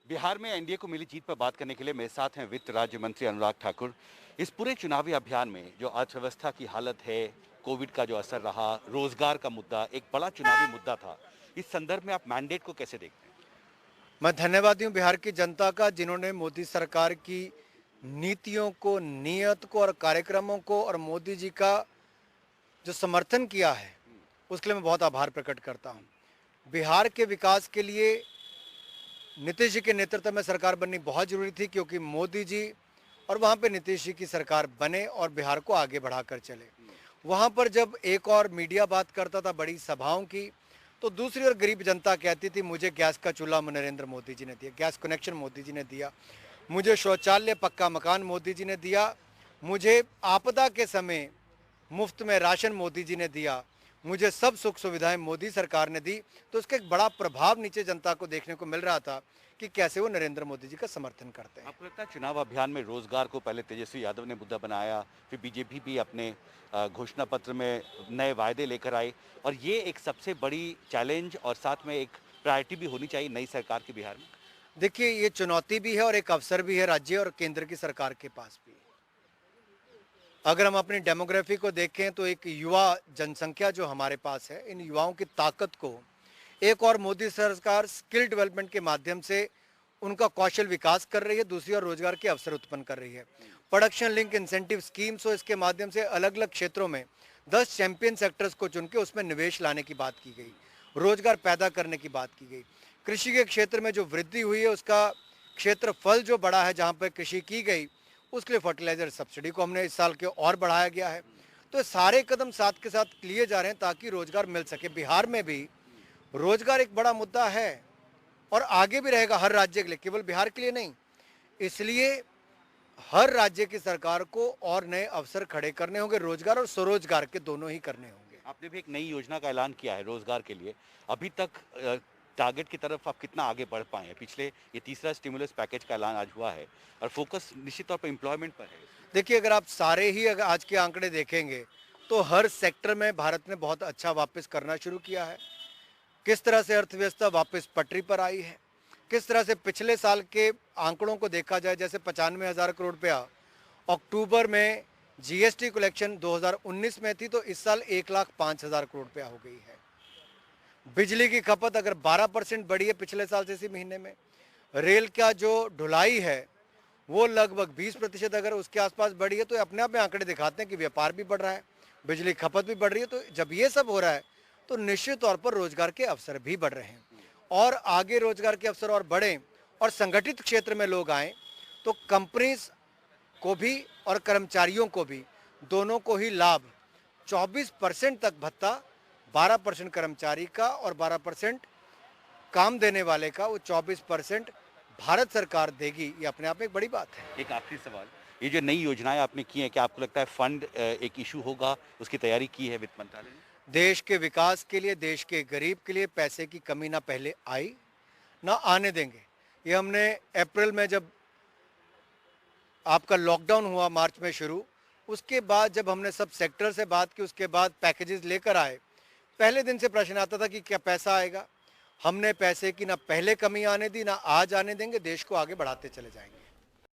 बिहार में एनडीए को मिली जीत पर बात करने के लिए मेरे साथ हैं वित्त राज्य मंत्री अनुराग ठाकुर। इस पूरे चुनावी अभियान में जो अर्थव्यवस्था की हालत है, कोविड का जो असर रहा, रोजगार का मुद्दा एक बड़ा चुनावी मुद्दा था। इस संदर्भ में आप मैंडेट को कैसे देखते हैं? मैं धन्यवादी हूँ बिहार की जनता का, जिन्होंने मोदी सरकार की नीतियों को, नीयत को और कार्यक्रमों को और मोदी जी का जो समर्थन किया है, उसके लिए मैं बहुत आभार प्रकट करता हूँ। बिहार के विकास के लिए नीतीश जी के नेतृत्व में सरकार बननी बहुत ज़रूरी थी, क्योंकि मोदी जी और वहाँ पे नीतीश जी की सरकार बने और बिहार को आगे बढ़ाकर चले। वहाँ पर जब एक और मीडिया बात करता था बड़ी सभाओं की, तो दूसरी ओर गरीब जनता कहती थी मुझे गैस का चूल्हा नरेंद्र मोदी जी ने दिया, गैस कनेक्शन मोदी जी ने दिया, मुझे शौचालय पक्का मकान मोदी जी ने दिया, मुझे आपदा के समय मुफ्त में राशन मोदी जी ने दिया, मुझे सब सुख सुविधाएं मोदी सरकार ने दी। तो उसका एक बड़ा प्रभाव नीचे जनता को देखने को मिल रहा था कि कैसे वो नरेंद्र मोदी जी का समर्थन करते हैं। आपको लगता है चुनाव अभियान में रोजगार को पहले तेजस्वी यादव ने मुद्दा बनाया, फिर बीजेपी भी अपने घोषणा पत्र में नए वायदे लेकर आई, और ये एक सबसे बड़ी चैलेंज और साथ में एक प्रायोरिटी भी होनी चाहिए नई सरकार के बिहार में? देखिए, ये चुनौती भी है और एक अवसर भी है राज्य और केंद्र की सरकार के पास भी। अगर हम अपनी डेमोग्राफी को देखें तो एक युवा जनसंख्या जो हमारे पास है, इन युवाओं की ताकत को एक और मोदी सरकार स्किल डेवलपमेंट के माध्यम से उनका कौशल विकास कर रही है, दूसरी ओर रोजगार के अवसर उत्पन्न कर रही है। प्रोडक्शन लिंक इंसेंटिव स्कीम्स हो, इसके माध्यम से अलग अलग क्षेत्रों में 10 चैंपियन सेक्टर्स को चुन के उसमें निवेश लाने की बात की गई, रोजगार पैदा करने की बात की गई। कृषि के क्षेत्र में जो वृद्धि हुई है, उसका क्षेत्रफल जो बड़ा है, जहाँ पर कृषि की गई, उसके लिए फर्टिलाइजर सब्सिडी को हमने इस साल के और बढ़ाया गया है। तो सारे कदम साथ के साथ लिए जा रहे हैं ताकि रोजगार मिल सके। बिहार में भी रोजगार एक बड़ा मुद्दा है और आगे भी रहेगा हर राज्य के लिए, केवल बिहार के लिए नहीं। इसलिए हर राज्य की सरकार को और नए अवसर खड़े करने होंगे, रोजगार और स्वरोजगार के दोनों ही करने होंगे। आपने भी एक नई योजना का ऐलान किया है रोजगार के लिए। अभी तक टारगेट की तरफ आप कितना आगे बढ़ पाए हैं? पिछले ये तीसरा स्टिमुलस पैकेज का ऐलान आज हुआ है और फोकस निश्चित तौर पर एम्प्लॉयमेंट पर है। देखिए, अगर आप सारे ही अगर आज के आंकड़े देखेंगे तो हर सेक्टर में भारत ने बहुत अच्छा वापस करना शुरू किया है। किस तरह से अर्थव्यवस्था वापस पटरी पर आई है, किस तरह से पिछले साल के आंकड़ों को देखा जाए, जैसे 95,000 करोड़ रुपया अक्टूबर में जीएसटी कलेक्शन 2019 में थी, तो इस साल 1,05,000 करोड़ रुपया हो गई है। बिजली की खपत अगर 12% बढ़ी है पिछले साल से इसी महीने में। रेल का जो ढुलाई है वो लगभग 20% अगर उसके आसपास बढ़ी है, तो अपने आप में आंकड़े दिखाते हैं कि व्यापार भी बढ़ रहा है, बिजली खपत भी बढ़ रही है। तो जब ये सब हो रहा है तो निश्चित तौर पर रोजगार के अवसर भी बढ़ रहे हैं, और आगे रोजगार के अवसर और बढ़ें और संगठित क्षेत्र में लोग आएँ, तो कंपनीज को भी और कर्मचारियों को भी, दोनों को ही लाभ। 24% तक भत्ता, 12% कर्मचारी का और 12% काम देने वाले का, वो 24% भारत सरकार देगी। ये अपने आप में एक बड़ी बात है। एक आखिरी सवाल, ये जो नई योजनाएं आपने की हैं, क्या आपको लगता है फंड एक इशू होगा, उसकी तैयारी की है वित्त मंत्रालय ने? देश के विकास के लिए, देश के गरीब के लिए पैसे की कमी ना पहले आई, ना आने देंगे। ये हमने अप्रैल में जब आपका लॉकडाउन हुआ मार्च में शुरू, उसके बाद जब हमने सब सेक्टर से बात की, उसके बाद पैकेजेस लेकर आए, पहले दिन से प्रश्न आता था कि क्या पैसा आएगा। हमने पैसे की ना पहले कमी आने दी, ना आज आने देंगे, देश को आगे बढ़ाते चले जाएंगे।